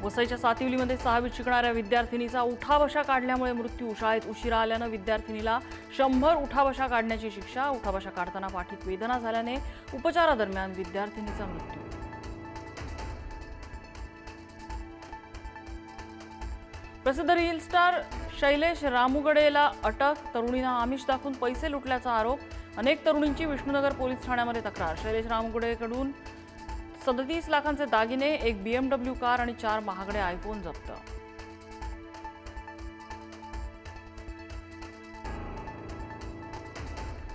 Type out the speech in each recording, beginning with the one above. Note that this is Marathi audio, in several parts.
वसईच्या सातिवलीमध्ये 6वीत शिकणाऱ्या विद्यार्थिनीचा उठाबशा काढल्यामुळे मृत्यू। शाळेत उशिरा आल्यानं विद्यार्थिनीला 100 उठाबशा काढण्याची शिक्षा। उठाबशा काढताना पाठीत वेदना झाल्याने उपचारादरम्यान विद्यार्थिनीचा मृत्यू। प्रसिद्ध रील स्टार शैलेश रामुगडेला अटक। तरुणीनं आमिष दाखवून पैसे लुटल्याचा आरोप। अनेक तरुणींची विष्णुनगर पोलीस ठाण्यामध्ये तक्रार। शैलेश रामुगडेकडून 37 लाखांचे दागिने, एक BMW कार आणि 4 महागडे आयफोन जप्त।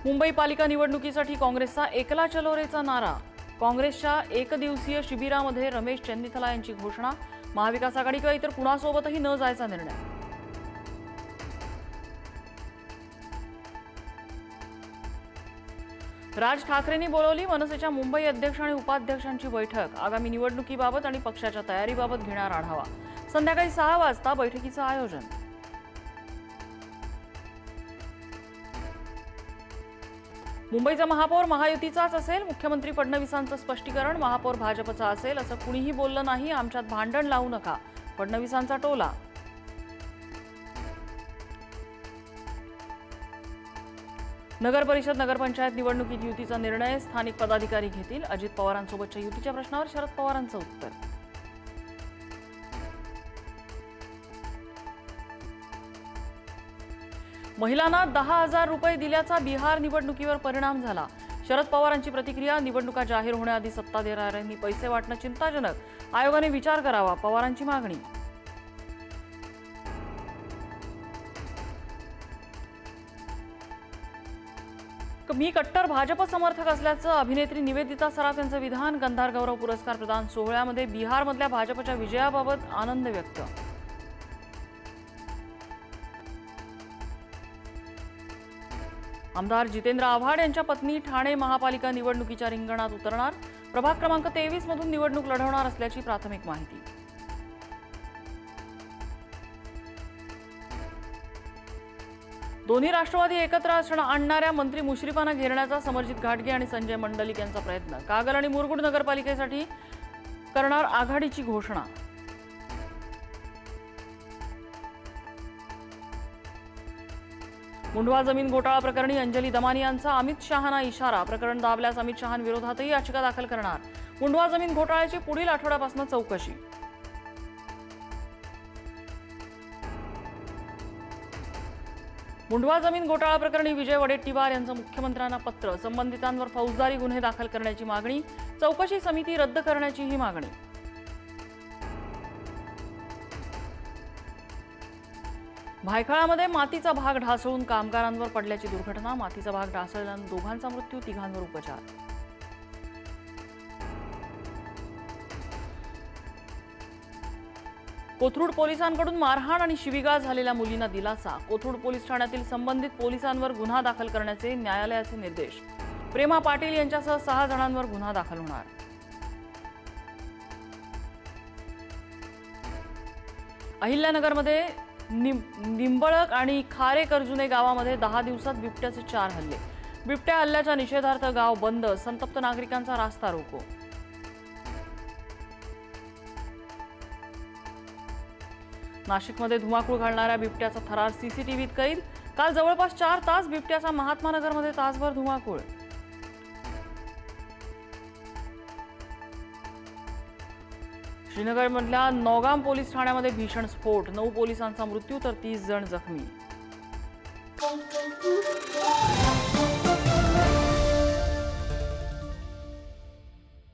मुंबई पालिका निवडणुकीसाठी काँग्रेसचा एकला चलो रेचा नारा। काँग्रेसच्या एकदिवसीय शिबिरामध्ये रमेश चेन्निथला यांची घोषणा। महाविकास आघाडी किंवा इतर कुणासोबतही न जायचा निर्णय। राज ठाकरेंनी बोलावली मनसेच्या मुंबई अध्यक्ष आणि उपाध्यक्षांची बैठक। आगामी निवडणुकीबाबत आणि पक्षाच्या तयारीबाबत घेणार आढावा। संध्याकाळी 6 वाजता बैठकीचं आयोजन। मुंबईचा महापौर महायुतीचाच असेल, मुख्यमंत्री फडणवीसांचं स्पष्टीकरण। महापौर भाजपचा असेल असं कुणीही बोललं नाही, आमच्यात भांडण लावू नका, फडणवीसांचा टोला। नगर परिषद नगरपंचायत निवडणुकीत युतीचा निर्णय स्थानिक पदाधिकारी घेतील। अजित पवारांसोबतच्या युतीच्या प्रश्नावर शरद पवारांचं उत्तर। महिलांना 10,000 रुपये दिल्याचा बिहार निवडणुकीवर परिणाम झाला। शरद पवारांची प्रतिक्रिया। निवडणुका जाहीर होण्याआधी सत्ताधाऱ्यांनी पैसे वाटणं चिंताजनक, आयोगाने विचार करावा, पवारांची मागणी। मी कट्टर भाजप समर्थक असल्याचं अभिनेत्री निवेदिता सराफ यांचं विधान। गंधार गौरव पुरस्कार प्रदान सोहळ्यामध्ये बिहारमधल्या भाजपच्या विजयाबाबत आनंद व्यक्त। आमदार जितेंद्र आव्हाड यांच्या पत्नी ठाणे महापालिका निवडणुकीच्या रिंगणात उतरणार। प्रभाग क्रमांक 23 मधून निवडणूक लढवणार असल्याची प्राथमिक माहिती। दोन्ही राष्ट्रवादी एकत्र आणणाऱ्या मंत्री मुश्रीफांना घेरण्याचा समरजित घाटगे आणि संजय मंडलिक यांचा प्रयत्न। कागल आणि मुरगुड नगरपालिकेसाठी करणार आघाडीची घोषणा। मुंढवा जमीन घोटाळा प्रकरणी अंजली दमानी यांचा अमित शहांना इशारा। प्रकरण दाबल्यास अमित शहांविरोधातही याचिका दाखल करणार। मुंढवा जमीन घोटाळ्याची पुढील आठवड्यापासून चौकशी। मुंढवा जमीन घोटाळा प्रकरणी विजय वडेट्टीवार यांचं मुख्यमंत्र्यांना पत्र। संबंधितांवर फौजदारी गुन्हे दाखल करण्याची मागणी। चौकशी समिती रद्द करण्याचीही मागणी। भायखळामध्ये मातीचा भाग ढासळून कामगारांवर पडल्याची दुर्घटना। मातीचा भाग ढासळल्यानं दोघांचा मृत्यू, तिघांवर उपचार। कोथरूड पोलिसांकडून मारहाण आणि शिवीगाळ झालेल्या मुलींना दिलासा। कोथरूड पोलीस ठाण्यातील संबंधित पोलिसांवर गुन्हा दाखल करण्याचे न्यायालयाचे निर्देश। प्रेमा पाटील यांच्यासह 6 जणांवर गुन्हा दाखल होणार। अहिल्यानगरमध्ये निंबळक आणि खारे कर्जुने गावामध्ये 10 दिवसात बिबट्याचे 4 हल्ले। बिबट्या हल्ल्याच्या निषेधार्थ गाव बंद। संतप्त नागरिकांचा रास्ता रोको। नाशिकमध्ये धुमाकूळ घालणाऱ्या बिबट्याचा थरार सीसीटीव्हीत कैद। काल जवळपास 4 तास बिबट्याचा महात्मानगरमध्ये तासभर धुमाकूळ। श्रीनगरमधल्या नौगाम पोलीस ठाण्यामध्ये भीषण स्फोट। 9 पोलिसांचा मृत्यू तर 30 जण जखमी।